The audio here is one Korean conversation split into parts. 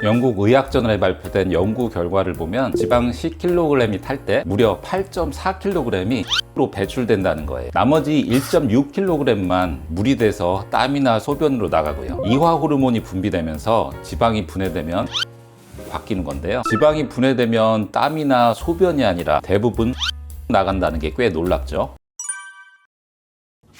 영국 의학저널에 발표된 연구 결과를 보면 지방 10kg이 탈 때 무려 8.4kg이 로 배출된다는 거예요. 나머지 1.6kg만 물이 돼서 땀이나 소변으로 나가고요. 이화 호르몬이 분비되면서 지방이 분해되면 바뀌는 건데요. 지방이 분해되면 땀이나 소변이 아니라 대부분 나간다는 게 꽤 놀랍죠.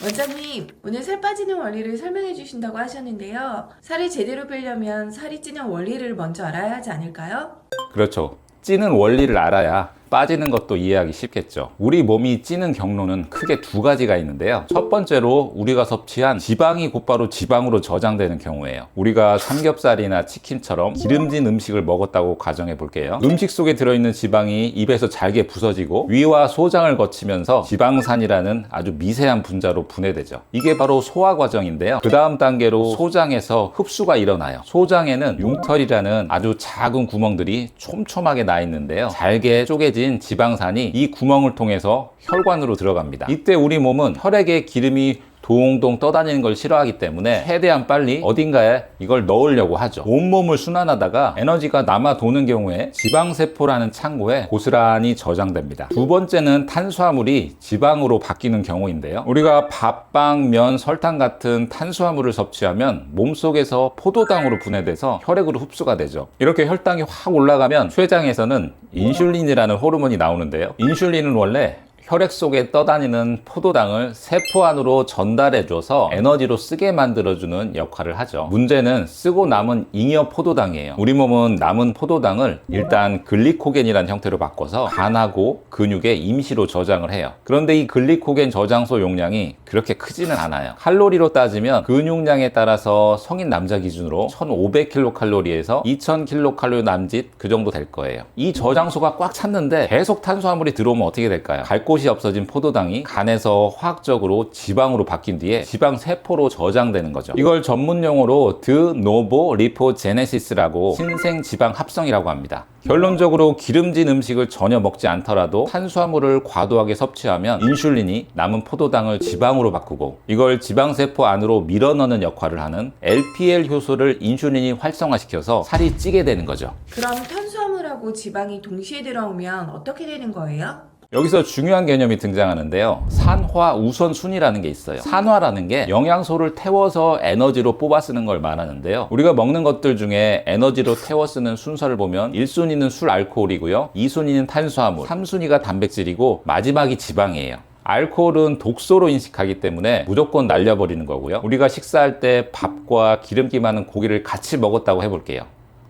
원장님, 오늘 살 빠지는 원리를 설명해 주신다고 하셨는데요. 살이 제대로 빼려면 살이 찌는 원리를 먼저 알아야 하지 않을까요? 그렇죠. 찌는 원리를 알아야 빠지는 것도 이해하기 쉽겠죠. 우리 몸이 찌는 경로는 크게 두 가지가 있는데요. 첫 번째로 우리가 섭취한 지방이 곧바로 지방으로 저장되는 경우예요. 우리가 삼겹살이나 치킨처럼 기름진 음식을 먹었다고 가정해 볼게요. 음식 속에 들어있는 지방이 입에서 잘게 부서지고 위와 소장을 거치면서 지방산이라는 아주 미세한 분자로 분해되죠. 이게 바로 소화 과정인데요. 그 다음 단계로 소장에서 흡수가 일어나요. 소장에는 융털이라는 아주 작은 구멍들이 촘촘하게 나 있는데요. 잘게 쪼개진 지방산이 이 구멍을 통해서 혈관으로 들어갑니다. 이때 우리 몸은 혈액에 기름이 동동 떠다니는 걸 싫어하기 때문에 최대한 빨리 어딘가에 이걸 넣으려고 하죠. 온몸을 순환하다가 에너지가 남아 도는 경우에 지방세포라는 창고에 고스란히 저장됩니다. 두 번째는 탄수화물이 지방으로 바뀌는 경우인데요. 우리가 밥, 빵, 면, 설탕 같은 탄수화물을 섭취하면 몸속에서 포도당으로 분해돼서 혈액으로 흡수가 되죠. 이렇게 혈당이 확 올라가면 췌장에서는 인슐린이라는 호르몬이 나오는데요. 인슐린은 원래 혈액 속에 떠다니는 포도당을 세포 안으로 전달해줘서 에너지로 쓰게 만들어주는 역할을 하죠. 문제는 쓰고 남은 잉여 포도당이에요. 우리 몸은 남은 포도당을 일단 글리코겐이라는 형태로 바꿔서 간하고 근육에 임시로 저장을 해요. 그런데 이 글리코겐 저장소 용량이 그렇게 크지는 않아요. 칼로리로 따지면 근육량에 따라서 성인 남자 기준으로 1500kcal에서 2000kcal 남짓 그 정도 될 거예요. 이 저장소가 꽉 찼는데 계속 탄수화물이 들어오면 어떻게 될까요? 갈 곳이 없어진 포도당이 간에서 화학적으로 지방으로 바뀐 뒤에 지방 세포로 저장되는 거죠. 이걸 전문 용어로 드노보 리포제네시스라고 신생 지방 합성이라고 합니다. 결론적으로 기름진 음식을 전혀 먹지 않더라도 탄수화물을 과도하게 섭취하면 인슐린이 남은 포도당을 지방으로 바꾸고 이걸 지방세포 안으로 밀어넣는 역할을 하는 LPL 효소를 인슐린이 활성화시켜서 살이 찌게 되는 거죠. 그럼 탄수화물하고 지방이 동시에 들어오면 어떻게 되는 거예요? 여기서 중요한 개념이 등장하는데요. 산화 우선순위라는 게 있어요. 산화라는 게 영양소를 태워서 에너지로 뽑아 쓰는 걸 말하는데요. 우리가 먹는 것들 중에 에너지로 태워 쓰는 순서를 보면 1순위는 술 알코올이고요. 2순위는 탄수화물, 3순위가 단백질이고 마지막이 지방이에요. 알코올은 독소로 인식하기 때문에 무조건 날려버리는 거고요. 우리가 식사할 때 밥과 기름기 많은 고기를 같이 먹었다고 해볼게요.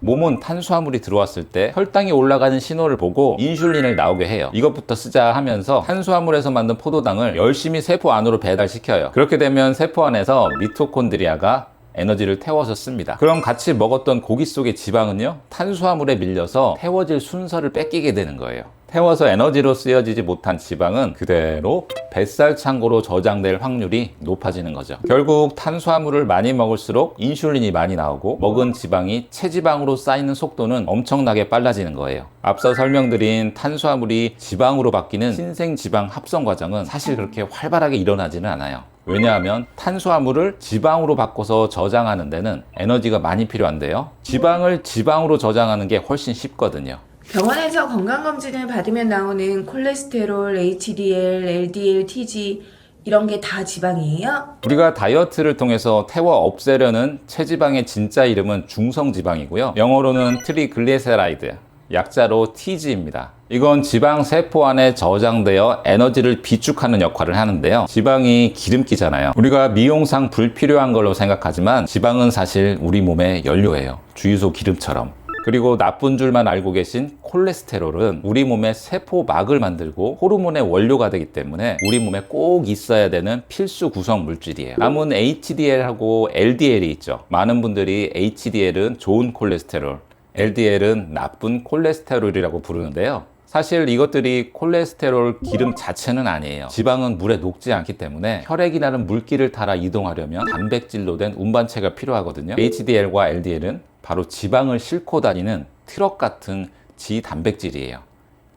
몸은 탄수화물이 들어왔을 때 혈당이 올라가는 신호를 보고 인슐린을 나오게 해요. 이것부터 쓰자 하면서 탄수화물에서 만든 포도당을 열심히 세포 안으로 배달시켜요. 그렇게 되면 세포 안에서 미토콘드리아가 에너지를 태워서 씁니다. 그럼 같이 먹었던 고기 속의 지방은요, 탄수화물에 밀려서 태워질 순서를 뺏기게 되는 거예요. 태워서 에너지로 쓰여지지 못한 지방은 그대로 뱃살 창고로 저장될 확률이 높아지는 거죠. 결국 탄수화물을 많이 먹을수록 인슐린이 많이 나오고 먹은 지방이 체지방으로 쌓이는 속도는 엄청나게 빨라지는 거예요. 앞서 설명드린 탄수화물이 지방으로 바뀌는 신생지방 합성 과정은 사실 그렇게 활발하게 일어나지는 않아요. 왜냐하면 탄수화물을 지방으로 바꿔서 저장하는 데는 에너지가 많이 필요한데요. 지방을 지방으로 저장하는 게 훨씬 쉽거든요. 병원에서 건강검진을 받으면 나오는 콜레스테롤, HDL, LDL, TG 이런 게 다 지방이에요? 우리가 다이어트를 통해서 태워 없애려는 체지방의 진짜 이름은 중성지방이고요. 영어로는 트리글리세라이드, 약자로 TG입니다. 이건 지방 세포 안에 저장되어 에너지를 비축하는 역할을 하는데요. 지방이 기름기잖아요. 우리가 미용상 불필요한 걸로 생각하지만 지방은 사실 우리 몸의 연료예요. 주유소 기름처럼. 그리고 나쁜 줄만 알고 계신 콜레스테롤은 우리 몸의 세포막을 만들고 호르몬의 원료가 되기 때문에 우리 몸에 꼭 있어야 되는 필수 구성 물질이에요. 남은 HDL하고 LDL이 있죠. 많은 분들이 HDL은 좋은 콜레스테롤, LDL은 나쁜 콜레스테롤이라고 부르는데요. 사실 이것들이 콜레스테롤 기름 자체는 아니에요. 지방은 물에 녹지 않기 때문에 혈액이라는 물기를 타라 이동하려면 단백질로 된 운반체가 필요하거든요. HDL과 LDL은 바로 지방을 싣고 다니는 트럭 같은 지단백질이에요.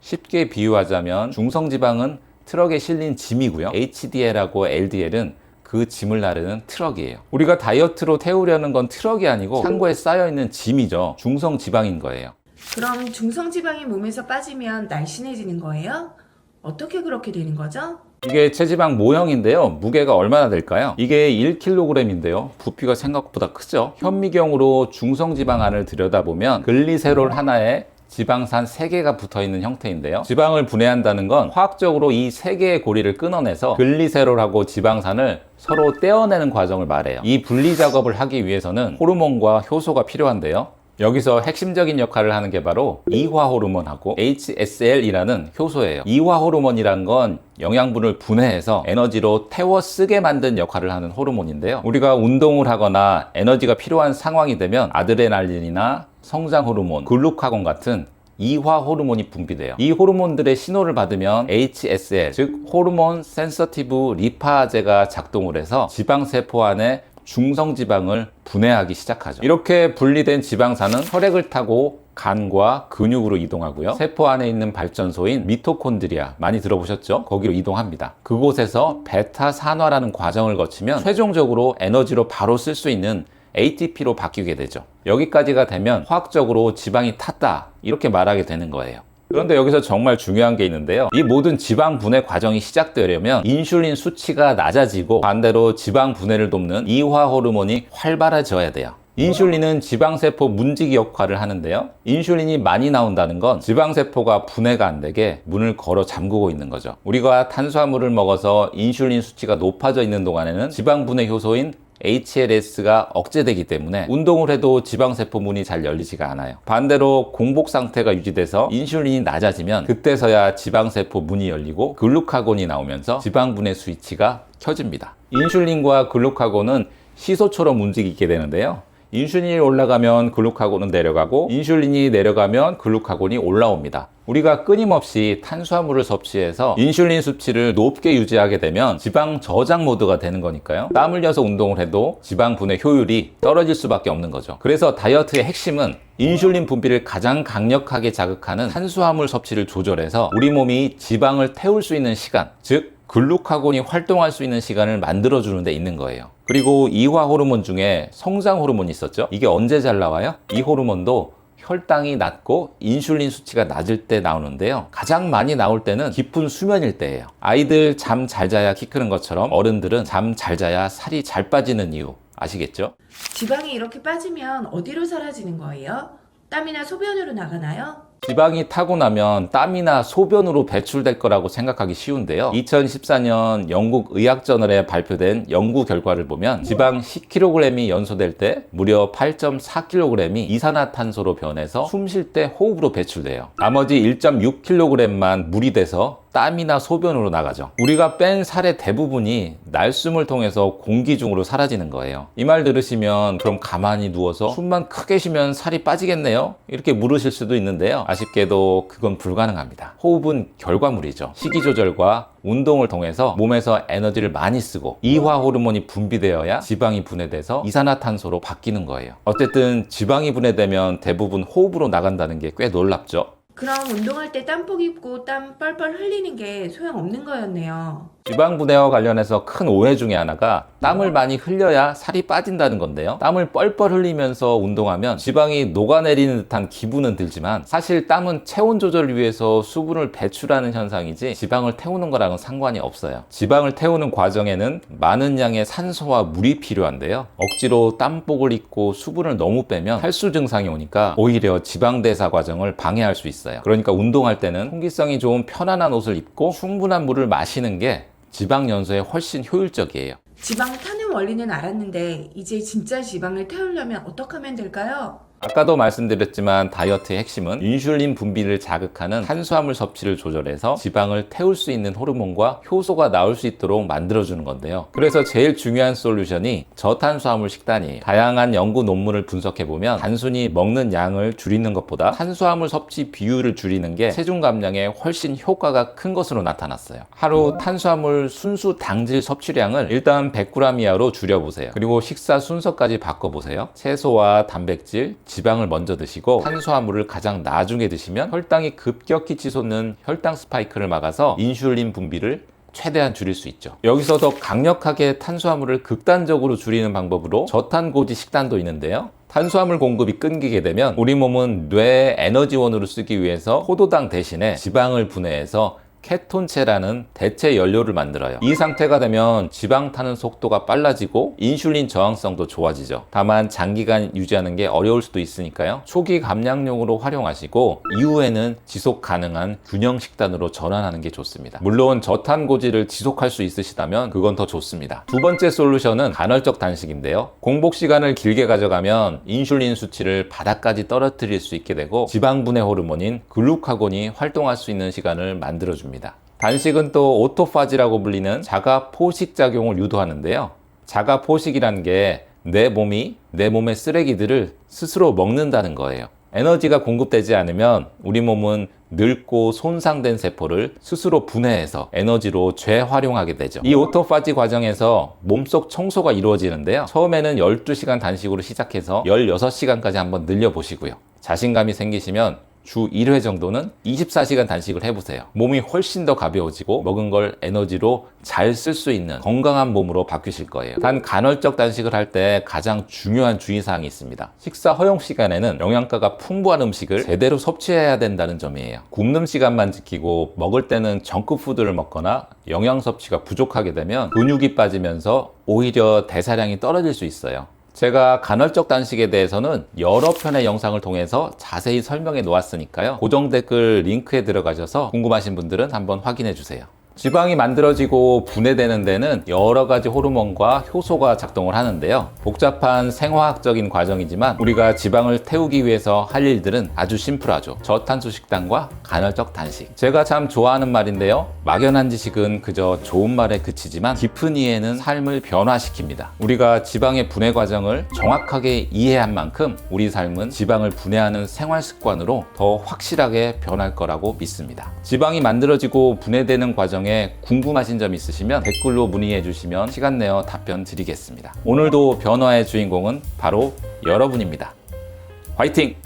쉽게 비유하자면 중성지방은 트럭에 실린 짐이고요. HDL하고 LDL은 그 그 짐을 나르는 트럭이에요. 우리가 다이어트로 태우려는 건 트럭이 아니고 창고에 쌓여있는 짐이죠. 중성 지방인 거예요. 그럼 중성지방이 몸에서 빠지면 날씬해지는 거예요? 어떻게 그렇게 되는 거죠? 이게 체지방 모형인데요. 무게가 얼마나 될까요? 이게 1kg인데요. 부피가 생각보다 크죠. 현미경으로 중성지방안을 들여다보면 글리세롤 하나에 지방산 3개가 붙어있는 형태인데요. 지방을 분해한다는 건 화학적으로 이 3개의 고리를 끊어내서 글리세롤하고 지방산을 서로 떼어내는 과정을 말해요. 이 분리 작업을 하기 위해서는 호르몬과 효소가 필요한데요. 여기서 핵심적인 역할을 하는 게 바로 이화 호르몬하고 HSL이라는 효소예요. 이화 호르몬이란 건 영양분을 분해해서 에너지로 태워 쓰게 만든 역할을 하는 호르몬인데요. 우리가 운동을 하거나 에너지가 필요한 상황이 되면 아드레날린이나 성장 호르몬, 글루카곤 같은 이화 호르몬이 분비돼요. 이 호르몬들의 신호를 받으면 HSL, 즉 호르몬 센서티브 리파제가 작동을 해서 지방세포 안에 중성지방을 분해하기 시작하죠. 이렇게 분리된 지방산은 혈액을 타고 간과 근육으로 이동하고요. 세포 안에 있는 발전소인 미토콘드리아, 많이 들어보셨죠? 거기로 이동합니다. 그곳에서 베타 산화라는 과정을 거치면 최종적으로 에너지로 바로 쓸 수 있는 ATP로 바뀌게 되죠. 여기까지가 되면 화학적으로 지방이 탔다, 이렇게 말하게 되는 거예요. 그런데 여기서 정말 중요한 게 있는데요. 이 모든 지방 분해 과정이 시작되려면 인슐린 수치가 낮아지고 반대로 지방 분해를 돕는 이화 호르몬이 활발해져야 돼요. 인슐린은 지방세포 문지기 역할을 하는데요. 인슐린이 많이 나온다는 건 지방세포가 분해가 안 되게 문을 걸어 잠그고 있는 거죠. 우리가 탄수화물을 먹어서 인슐린 수치가 높아져 있는 동안에는 지방 분해 효소인 HLS가 억제되기 때문에 운동을 해도 지방세포 문이 잘 열리지가 않아요. 반대로 공복 상태가 유지돼서 인슐린이 낮아지면 그때서야 지방세포 문이 열리고 글루카곤이 나오면서 지방분해 스위치가 켜집니다. 인슐린과 글루카곤은 시소처럼 움직이게 되는데요. 인슐린이 올라가면 글루카곤은 내려가고 인슐린이 내려가면 글루카곤이 올라옵니다. 우리가 끊임없이 탄수화물을 섭취해서 인슐린 수치를 높게 유지하게 되면 지방 저장 모드가 되는 거니까요. 땀 흘려서 운동을 해도 지방 분해 효율이 떨어질 수밖에 없는 거죠. 그래서 다이어트의 핵심은 인슐린 분비를 가장 강력하게 자극하는 탄수화물 섭취를 조절해서 우리 몸이 지방을 태울 수 있는 시간, 즉 글루카곤이 활동할 수 있는 시간을 만들어주는 데 있는 거예요. 그리고 이화 호르몬 중에 성장 호르몬이 있었죠. 이게 언제 잘 나와요? 이 호르몬도 혈당이 낮고 인슐린 수치가 낮을 때 나오는데요. 가장 많이 나올 때는 깊은 수면일 때예요. 아이들 잠 잘 자야 키 크는 것처럼 어른들은 잠 잘 자야 살이 잘 빠지는 이유 아시겠죠? 지방이 이렇게 빠지면 어디로 사라지는 거예요? 땀이나 소변으로 나가나요? 지방이 타고 나면 땀이나 소변으로 배출될 거라고 생각하기 쉬운데요. 2014년 영국 의학저널에 발표된 연구 결과를 보면 지방 10kg이 연소될 때 무려 8.4kg이 이산화탄소로 변해서 숨 쉴 때 호흡으로 배출돼요. 나머지 1.6kg만 물이 돼서 땀이나 소변으로 나가죠. 우리가 뺀 살의 대부분이 날숨을 통해서 공기 중으로 사라지는 거예요. 이 말 들으시면 그럼 가만히 누워서 숨만 크게 쉬면 살이 빠지겠네요? 이렇게 물으실 수도 있는데요. 아쉽게도 그건 불가능합니다. 호흡은 결과물이죠. 식이 조절과 운동을 통해서 몸에서 에너지를 많이 쓰고 이화 호르몬이 분비되어야 지방이 분해돼서 이산화탄소로 바뀌는 거예요. 어쨌든 지방이 분해되면 대부분 호흡으로 나간다는 게 꽤 놀랍죠. 그럼 운동할 때 땀복 입고 땀 뻘뻘 흘리는 게 소용없는 거였네요. 지방 분해와 관련해서 큰 오해 중에 하나가 땀을 많이 흘려야 살이 빠진다는 건데요. 땀을 뻘뻘 흘리면서 운동하면 지방이 녹아내리는 듯한 기분은 들지만 사실 땀은 체온 조절을 위해서 수분을 배출하는 현상이지 지방을 태우는 거랑은 상관이 없어요. 지방을 태우는 과정에는 많은 양의 산소와 물이 필요한데요. 억지로 땀복을 입고 수분을 너무 빼면 탈수 증상이 오니까 오히려 지방 대사 과정을 방해할 수 있어요. 그러니까 운동할 때는 통기성이 좋은 편안한 옷을 입고 충분한 물을 마시는 게 지방 연소에 훨씬 효율적이에요. 지방 타는 원리는 알았는데 이제 진짜 지방을 태우려면 어떻게 하면 될까요? 아까도 말씀드렸지만 다이어트의 핵심은 인슐린 분비를 자극하는 탄수화물 섭취를 조절해서 지방을 태울 수 있는 호르몬과 효소가 나올 수 있도록 만들어주는 건데요. 그래서 제일 중요한 솔루션이 저탄수화물 식단이에요. 다양한 연구 논문을 분석해보면 단순히 먹는 양을 줄이는 것보다 탄수화물 섭취 비율을 줄이는 게 체중 감량에 훨씬 효과가 큰 것으로 나타났어요. 하루 탄수화물 순수 당질 섭취량을 일단 100g 이하로 줄여보세요. 그리고 식사 순서까지 바꿔보세요. 채소와 단백질, 지방을 먼저 드시고 탄수화물을 가장 나중에 드시면 혈당이 급격히 치솟는 혈당 스파이크를 막아서 인슐린 분비를 최대한 줄일 수 있죠. 여기서 더 강력하게 탄수화물을 극단적으로 줄이는 방법으로 저탄고지 식단도 있는데요. 탄수화물 공급이 끊기게 되면 우리 몸은 뇌 에너지원으로 쓰기 위해서 포도당 대신에 지방을 분해해서 케톤체라는 대체 연료를 만들어요. 이 상태가 되면 지방 타는 속도가 빨라지고 인슐린 저항성도 좋아지죠. 다만 장기간 유지하는 게 어려울 수도 있으니까요. 초기 감량용으로 활용하시고 이후에는 지속 가능한 균형 식단으로 전환하는 게 좋습니다. 물론 저탄고지를 지속할 수 있으시다면 그건 더 좋습니다. 두 번째 솔루션은 간헐적 단식인데요. 공복 시간을 길게 가져가면 인슐린 수치를 바닥까지 떨어뜨릴 수 있게 되고 지방 분해 호르몬인 글루카곤이 활동할 수 있는 시간을 만들어줍니다. 단식은 또 오토파지라고 불리는 자가 포식 작용을 유도하는데요. 자가 포식이라는 게 내 몸이 내 몸의 쓰레기들을 스스로 먹는다는 거예요. 에너지가 공급되지 않으면 우리 몸은 늙고 손상된 세포를 스스로 분해해서 에너지로 재활용하게 되죠. 이 오토파지 과정에서 몸속 청소가 이루어지는데요. 처음에는 12시간 단식으로 시작해서 16시간까지 한번 늘려보시고요. 자신감이 생기시면 주 1회 정도는 24시간 단식을 해보세요. 몸이 훨씬 더 가벼워지고 먹은 걸 에너지로 잘 쓸 수 있는 건강한 몸으로 바뀌실 거예요. 단 간헐적 단식을 할 때 가장 중요한 주의사항이 있습니다. 식사 허용 시간에는 영양가가 풍부한 음식을 제대로 섭취해야 된다는 점이에요. 굶는 시간만 지키고 먹을 때는 정크푸드를 먹거나 영양 섭취가 부족하게 되면 근육이 빠지면서 오히려 대사량이 떨어질 수 있어요. 제가 간헐적 단식에 대해서는 여러 편의 영상을 통해서 자세히 설명해 놓았으니까요. 고정 댓글 링크에 들어가셔서 궁금하신 분들은 한번 확인해 주세요. 지방이 만들어지고 분해되는 데는 여러 가지 호르몬과 효소가 작동을 하는데요. 복잡한 생화학적인 과정이지만 우리가 지방을 태우기 위해서 할 일들은 아주 심플하죠. 저탄수 식단과 간헐적 단식. 제가 참 좋아하는 말인데요. 막연한 지식은 그저 좋은 말에 그치지만 깊은 이해는 삶을 변화시킵니다. 우리가 지방의 분해 과정을 정확하게 이해한 만큼 우리 삶은 지방을 분해하는 생활 습관으로 더 확실하게 변할 거라고 믿습니다. 지방이 만들어지고 분해되는 과정 궁금하신 점 있으시면 댓글로 문의해 주시면 시간 내어 답변 드리겠습니다. 오늘도 변화의 주인공은 바로 여러분입니다. 화이팅!